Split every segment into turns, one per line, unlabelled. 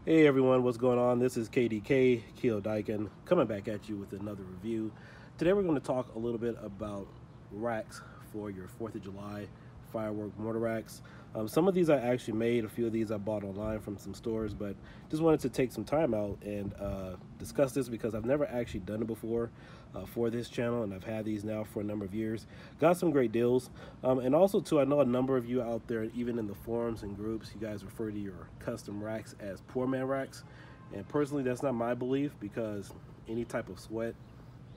Hey everyone, what's going on? This is KDK, Keel Dyken, coming back at you with another review. Today we're going to talk a little bit about racks for your 4th of July firework mortar racks. Some of these I actually made, a few of these I bought online from some stores, but just wanted to take some time out and discuss this because I've never actually done it before for this channel, and I've had these now for a number of years. Got some great deals, and also too, I know a number of you out there, even in the forums and groups, you guys refer to your custom racks as poor man racks, and personally that's not my belief, because any type of sweat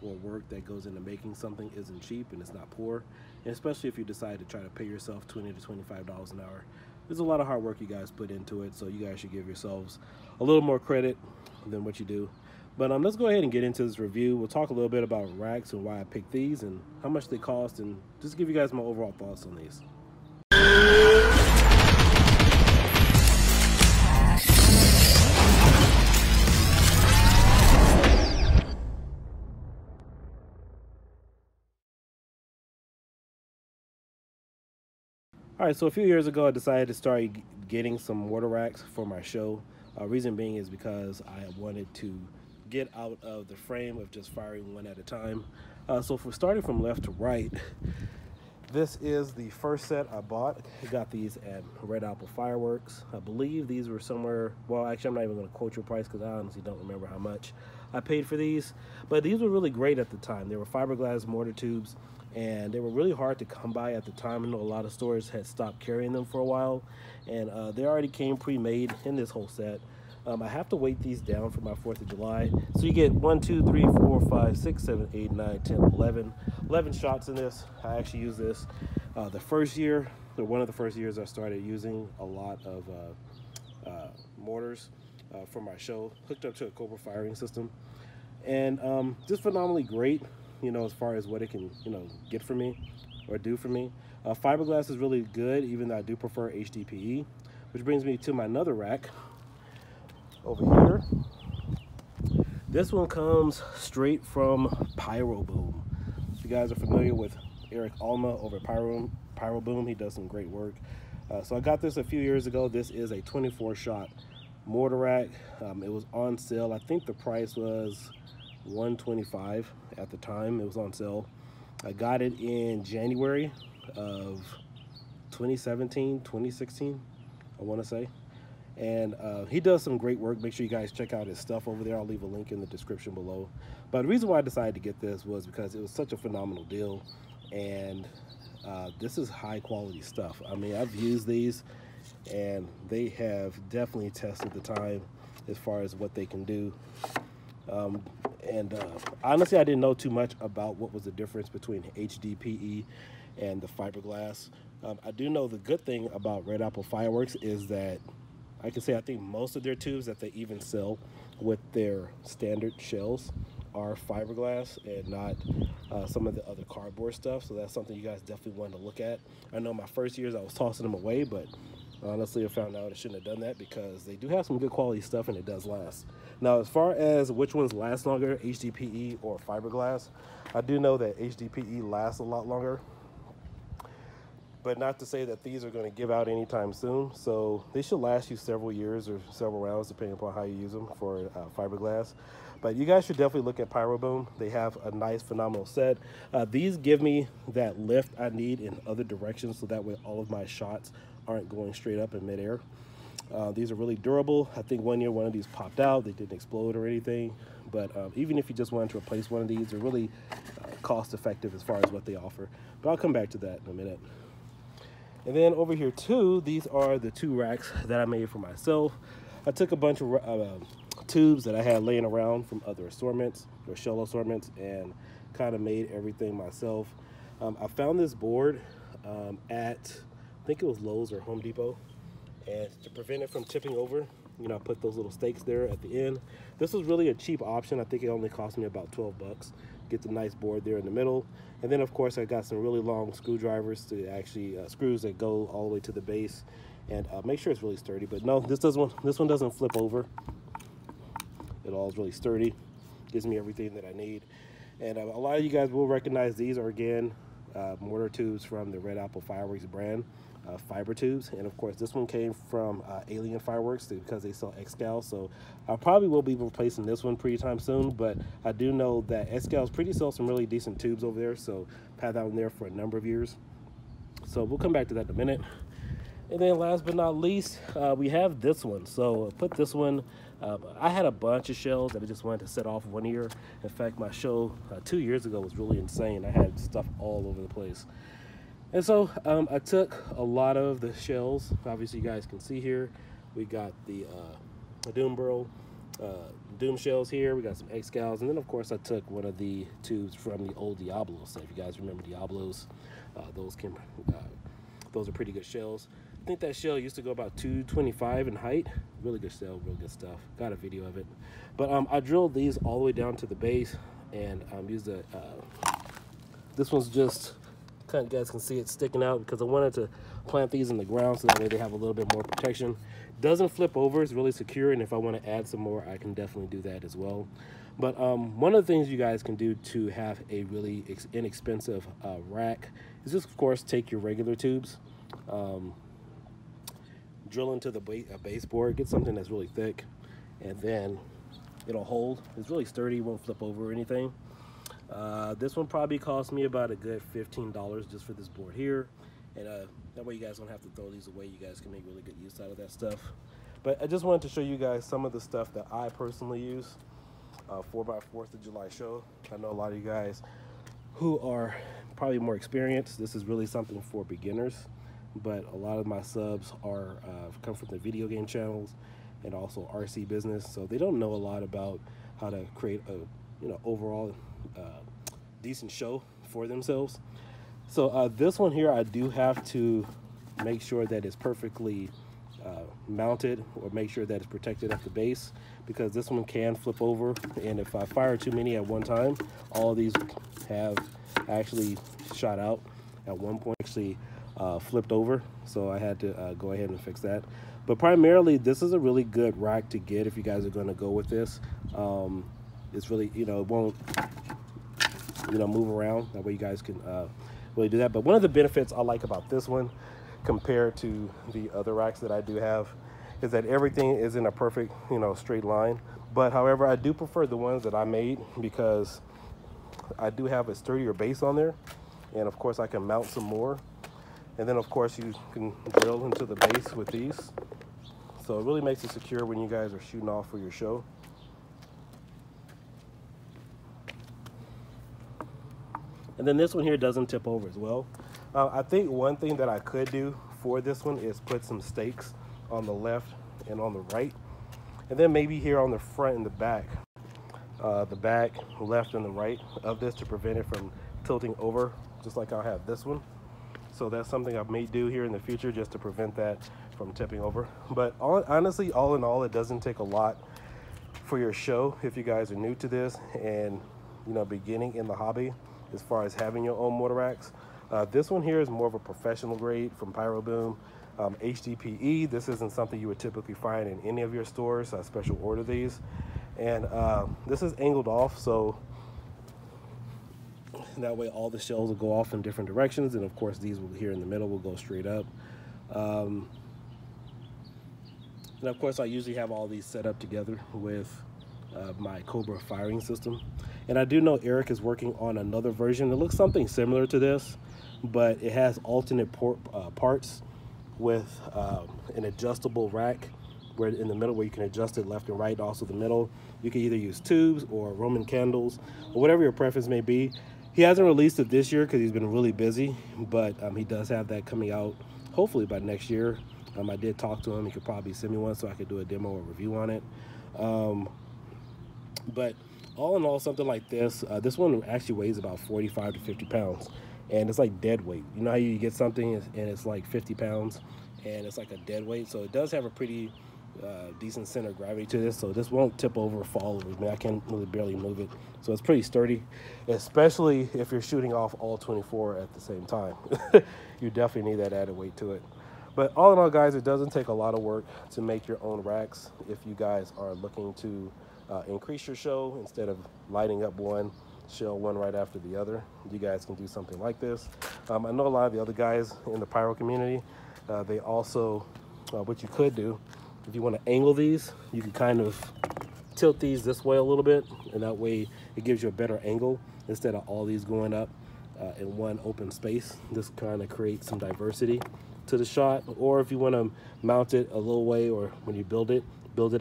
or work that goes into making something isn't cheap and it's not poor, and especially if you decide to try to pay yourself $20 to $25 an hour. There's a lot of hard work you guys put into it, so you guys should give yourselves a little more credit than what you do. But let's go ahead and get into this review. We'll talk a little bit about racks and why I picked these and how much they cost, and just give you guys my overall thoughts on these. All right, so a few years ago, I decided to start getting some mortar racks for my show. Reason being is because I wanted to get out of the frame of just firing one at a time. So for starting from left to right, this is the first set I bought. I got these at RedAppleFireworks. I believe these were somewhere, well, actually I'm not even going to quote your price because I honestly don't remember how much I paid for these. But these were really great at the time. They were fiberglass mortar tubes, and they were really hard to come by at the time. I know a lot of stores had stopped carrying them for a while, and they already came pre-made in this whole set. I have to weight these down for my 4th of July. So you get 1, 2, 3, 4, 5, 6, 7, 8, 9, 10, 11 shots in this. I actually used this the first year, or one of the first years I started using a lot of mortars for my show, hooked up to a Cobra firing system. And just phenomenally great, you know, as far as what it can, you know, get for me or do for me. Fiberglass is really good, even though I do prefer Hdpe, which brings me to my another rack over here. This one comes straight from Pyro Boom. If you guys are familiar with Eric Alma over at Pyro Boom, he does some great work. So I got this a few years ago. This is a 24 shot mortar rack. It was on sale. I think the price was $125 at the time. It was on sale. I got it in January of 2017, 2016, I want to say. And he does some great work. Make sure you guys check out his stuff over there. I'll leave a link in the description below. But the reason why I decided to get this was because it was such a phenomenal deal, and this is high quality stuff. I mean, I've used these and they have definitely tested the time as far as what they can do. Honestly, I didn't know too much about what was the difference between Hdpe and the fiberglass. I do know the good thing about RedAppleFireworks is that I can say I think most of their tubes that they even sell with their standard shells are fiberglass and not some of the other cardboard stuff. So that's something you guys definitely want to look at. I know my first years I was tossing them away, but honestly I found out I shouldn't have done that because they do have some good quality stuff and it does last. Now, as far as which ones last longer, Hdpe or fiberglass, I do know that Hdpe lasts a lot longer, but not to say that these are going to give out anytime soon. So they should last you several years or several rounds depending upon how you use them for fiberglass. But you guys should definitely look at Pyro Boom. They have a nice, phenomenal set. These give me that lift I need in other directions, so that way all of my shots aren't going straight up in midair. These are really durable. I think one year one of these popped out. They didn't explode or anything. But even if you just wanted to replace one of these, they're really cost effective as far as what they offer. But I'll come back to that in a minute. And then over here too, these are the 2 racks that I made for myself. I took a bunch of tubes that I had laying around from other assortments or shell assortments and kind of made everything myself. I found this board at, I think it was Lowe's or Home Depot, and to prevent it from tipping over, you know, I put those little stakes there at the end. This was really a cheap option. I think it only cost me about 12 bucks. Get the nice board there in the middle. And then of course I got some really long screwdrivers to actually, screws that go all the way to the base, and make sure it's really sturdy. But no, this one doesn't flip over. It all is really sturdy. Gives me everything that I need. And a lot of you guys will recognize these are, again, mortar tubes from the RedAppleFireworks brand. fiber tubes. And of course this one came from Alien Fireworks because they sell Xscals, so I probably will be replacing this one pretty time soon. But I do know that Xscals pretty sells some really decent tubes over there, so I've had that one there for a number of years. So we'll come back to that in a minute. And then last but not least, we have this one. So I put this one, I had a bunch of shells that I just wanted to set off one year. In fact, my show 2 years ago was really insane. I had stuff all over the place. And so I took a lot of the shells. Obviously you guys can see here, we got the Doom shells here. We got some Xscals, and then of course I took one of the tubes from the old Diablos. So if you guys remember Diablos, those are pretty good shells. I think that shell used to go about 225 in height. Really good shell, real good stuff. Got a video of it. But I drilled these all the way down to the base, and used a this one's just kind of, you guys can see it sticking out because I wanted to plant these in the ground so that way they have a little bit more protection. Doesn't flip over, it's really secure, and if I want to add some more, I can definitely do that as well. But one of the things you guys can do to have a really inexpensive rack is just, of course, take your regular tubes, drill into the baseboard, get something that's really thick, and then it'll hold. It's really sturdy, won't flip over or anything. This one probably cost me about a good $15 just for this board here, and that way you guys don't have to throw these away. You guys can make really good use out of that stuff. But I just wanted to show you guys some of the stuff that I personally use for my 4th of July show. I know a lot of you guys who are probably more experienced, this is really something for beginners, but a lot of my subs are come from the video game channels and also RC business, so they don't know a lot about how to create a overall decent show for themselves. So this one here, I do have to make sure that it's perfectly mounted, or make sure that it's protected at the base, because this one can flip over, and if I fire too many at one time, all of these have actually shot out at one point, actually flipped over, so I had to go ahead and fix that. But primarily this is a really good rack to get if you guys are going to go with this. It's really, it won't move around, that way you guys can really do that. But one of the benefits I like about this one compared to the other racks that I do have is that everything is in a perfect straight line. But however, I do prefer the ones that I made because I do have a sturdier base on there, and of course I can mount some more, and then of course you can drill into the base with these, so it really makes it secure when you guys are shooting off for your show. And then this one here doesn't tip over as well. I think one thing that I could do for this one is put some stakes on the left and on the right, and then maybe here on the front and the back, left and the right of this, to prevent it from tilting over, just like I'll have this one. So that's something I may do here in the future just to prevent that from tipping over. But honestly, all in all, it doesn't take a lot for your show if you guys are new to this and beginning in the hobby as far as having your own mortar racks. This one here is more of a professional grade from Pyro Boom. Hdpe, this isn't something you would typically find in any of your stores, so I special order these. And this is angled off, so that way all the shells will go off in different directions, and of course these will, here in the middle, will go straight up. And of course I usually have all these set up together with my Cobra firing system. And I do know Eric is working on another version. It looks something similar to this, but it has alternate parts with an adjustable rack where in the middle, where you can adjust it left and right. Also the middle, you can either use tubes or Roman candles or whatever your preference may be. He hasn't released it this year because he's been really busy, but he does have that coming out hopefully by next year. I did talk to him. He could probably send me one so I could do a demo or review on it. But all in all, something like this, this one actually weighs about 45 to 50 pounds, and it's like dead weight. You know how you get something and it's like 50 pounds and it's like a dead weight? So it does have a pretty decent center of gravity to this, so this won't tip over or fall over. I mean, I can really barely move it, so it's pretty sturdy, especially if you're shooting off all 24 at the same time. You definitely need that added weight to it. But all in all, guys, it doesn't take a lot of work to make your own racks if you guys are looking to increase your show. Instead of lighting up one shell one right after the other, you guys can do something like this. I know a lot of the other guys in the Pyro community, They also, what you could do, if you want to angle these, you can kind of tilt these this way a little bit, and that way it gives you a better angle instead of all these going up in one open space. This kind of creates some diversity to the shot. Or if you want to mount it a little way, or when you build it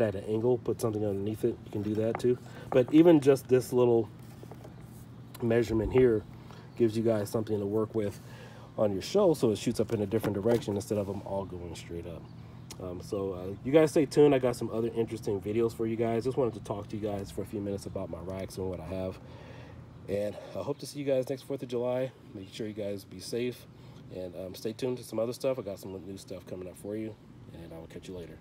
at an angle, put something underneath it, you can do that too. But even just this little measurement here gives you guys something to work with on your show, so it shoots up in a different direction instead of them all going straight up. You guys stay tuned. I got some other interesting videos for you guys. Just wanted to talk to you guys for a few minutes about my racks and what I have. And I hope to see you guys next 4th of July. Make sure you guys be safe, and stay tuned to some other stuff. I got some new stuff coming up for you, and I will catch you later.